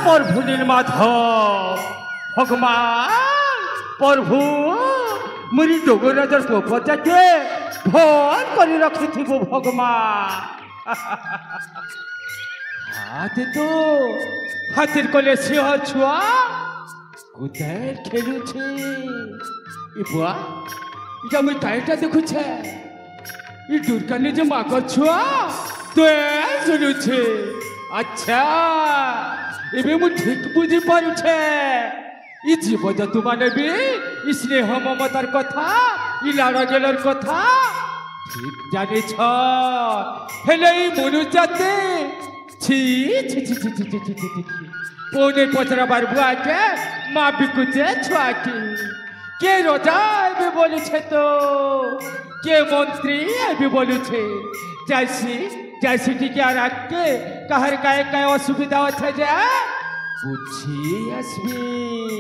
प्रभु नीलमाधव भगवान प्रभु मुरी जोगराजर पोपचाके भल कर रखि भगवान हाथीर कले सिंह छुआ कुदाल खेलुछे बुआ इटा मुई टाइटा देखुछे ई दुर्गानी जे माकर छुआ तो सुनुछे अच्छा एबे मु ठीक बुझी पारुछे ई जीव जंतु माने भी ई स्नेह ममतार कथा ई लाड़ गेलर कथा ठीक जाने छ हेले ई मनुष्य जाते छी छी छी छी छी छी छी पोने पचरा बार बुआ के माँ बिकुचे छुआ के राजा एबे बोलू छे तो के मंत्री एबे बोलू छे जैसी टिके आ के कहर काय काय असुविधा अच्छे जे बुझी असबी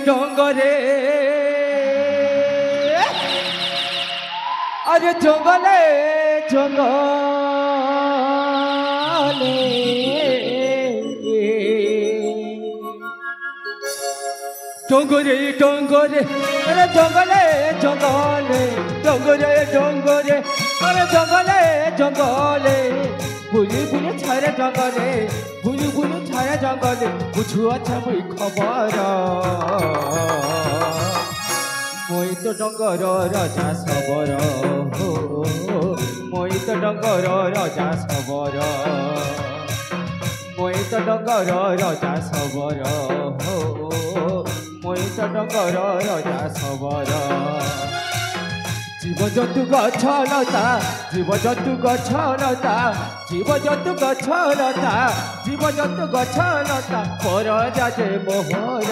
डोंगरे अरे जंगले जंगले डोंगरे डोंगरे अरे जंगले जंगले डोंगरे डोंगरे अरे जंगले जंगले बुली बुली छारे जंगले बुली बुली छारे जंगले बुझु अच्छा मुई खबर মই তো ডঙ্গর রাজা সবর মই তো ডঙ্গর রাজা সবর মই তো ডঙ্গর রাজা সবর মই তো ডঙ্গর রাজা সবর জীবজন্তু গছলতা জীবজন্তু গছলতা জীবজন্তু গছলতা জীবজন্তু গছলতা পরজা যে মোহর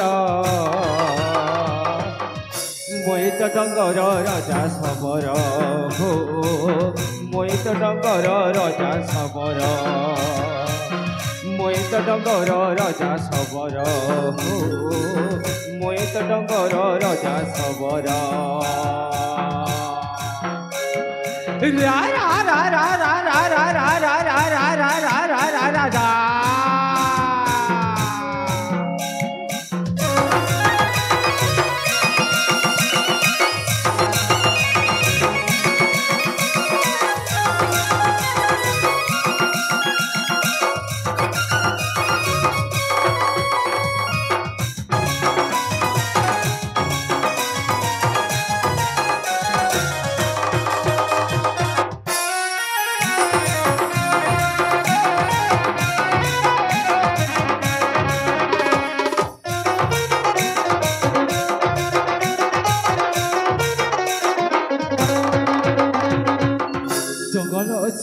মই তো ডঙ্গর রাজা সবর মই তো ডঙ্গর রাজা সবর মই তো ডঙ্গর রাজা সবর মই তো ডঙ্গর রাজা সবর রা রা রা রা রা রা রা রা রা রা রা রা রা রা রা রা রা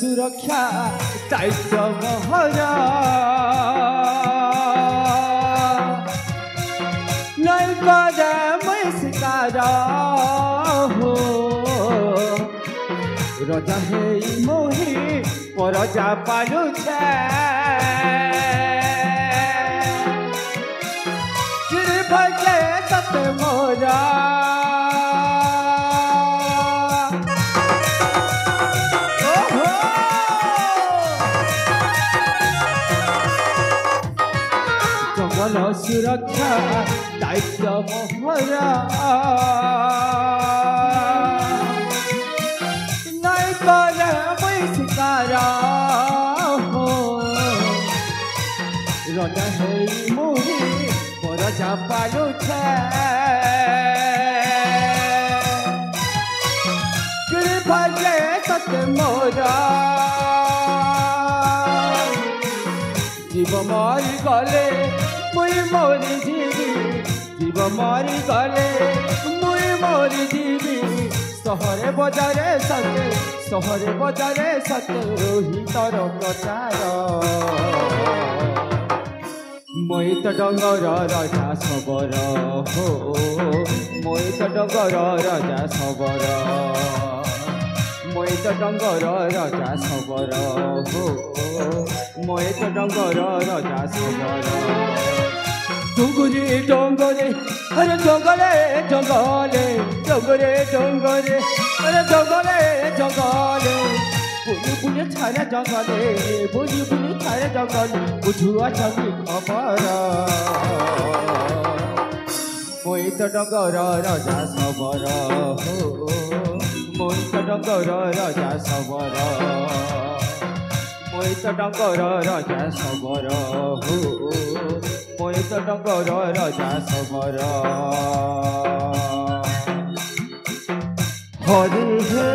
सुरक्षा दायित्व मोहरा नहीं करे मैं शिकार हो रजा है मोही परजा पालू छे भजे सत मोरा सुरक्षा दायित्व मोहरा नहीं करे मैं शिकार हो रजा है मोही परजा पालू छे भजे सत मोरा जीव मारी गले मुई मोरी जीवी जीव मारी गले मुई मोरी जीवी सहरे बजारे सते सहरे बजारे सते रोहितर प्रचार मोहित डंगर राजा सबर हो मोहित डंगर राजा सबर मोहित डंगर राजा सबर हो मोहित डंगर राजा सबर डोंगरे डोंगरे अरे डोंगरे डोंगरे डोंगरे डोंगरे अरे डोंगरे डोंगरे बुली बुली थारे जंगले बुली बुली थारे जंगले बुझुआ छवि खबर मोहित डंगर राजा सबर हो मोहित डंगर राजा सबर मोहित डंगर राजा सबर हो मोहित डंगर राजा सबर हरि हे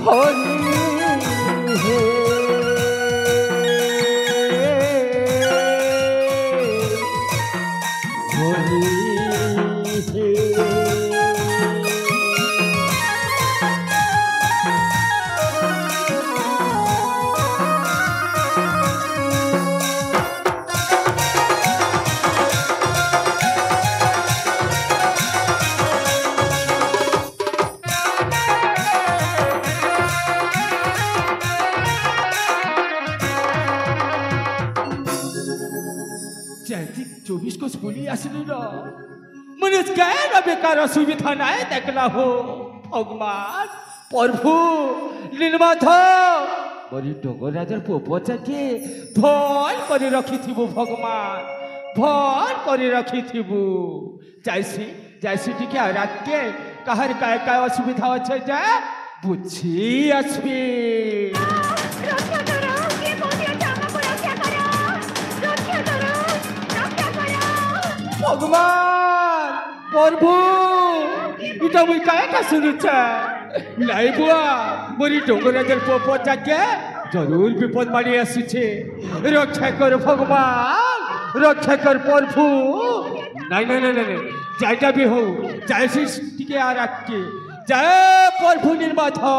हरि हे हरि हे चौबीस को स्कूली असली मनुष्य क्या बेकार असुविधा नाय देखला हो भगवान प्रभु नीलमाधव बड़ी डोगराजर पोपचा के भल कर रखी भगवान भल कर रखी जैसी जैसी टिके रात के कहर काय असुविधा अच्छे जाए बुझी असबी भगवान प्रभु इटा मुई का सुनुचा नहीं बुआ मोरी डोंगराजर पोपचा के जरूर विपद मारी आसुचे रक्षा कर भगवान रक्षा कर प्रभु नहीं नहीं नहीं नहीं जायटा भी हो जैसी टिके आ रखे जय प्रभु नीलमाधव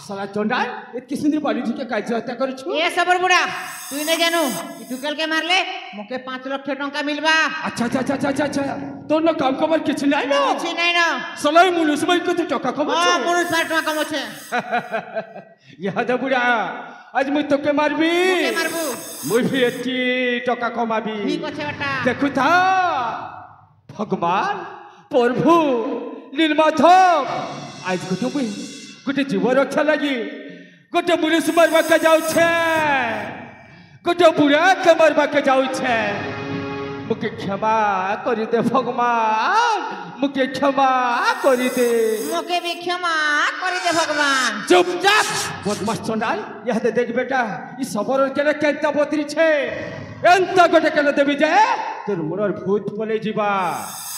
साला चंडाल इतकी सुंदर बाली के काज हत्या करू छु ए सबर बुढ़ा तू नहीं जानू ई टुकल के मारले मोके 5 लाख टका मिलबा अच्छा अच्छा अच्छा अच्छा अच्छा तो न काम कबर किछ नहीं ना किछ नहीं ना सलाई मुनुस में कते टका कम छ हां मुनुस में टका कम छ याद बुढ़ा आज मुई तो के मारबी मोके मारबू मुई भी एती टका कमाबी ठीक अछि बेटा देखु था भगवान प्रभु नीलमाधव आज गोटे जीव रक्षा लगी गोटे मुनुष मरवा के जाऊ छे गोटे बुढ़ा के मरवा के जाऊ छे मुके क्षमा कर दे भगवान मुके क्षमा कर दे मोके भी क्षमा कर दे भगवान चुपचाप बदमाश चंडाल यह दे देख बेटा ई सबर केले केंता बतरी छे एंता गोटे केले देबी जे तोर मुनर भूत पले जीवा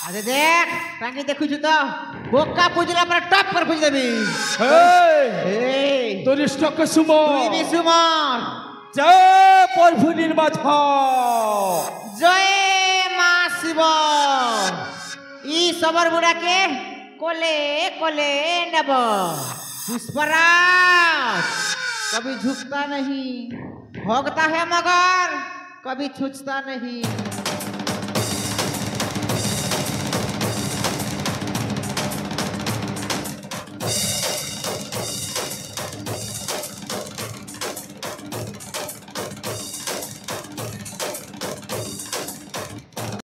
अरे देख टांगी देखु छु तो बोका पुजला पर टप कर पुज देबी ए तोर स्टॉक सुमो तू भी सुमर जय प्रभु नीलमाधव जय मां शिव ई सबर बुढ़ा के कोले कोले नब पुष्पराज कभी झुकता नहीं भोगता है मगर कभी छूटता नहीं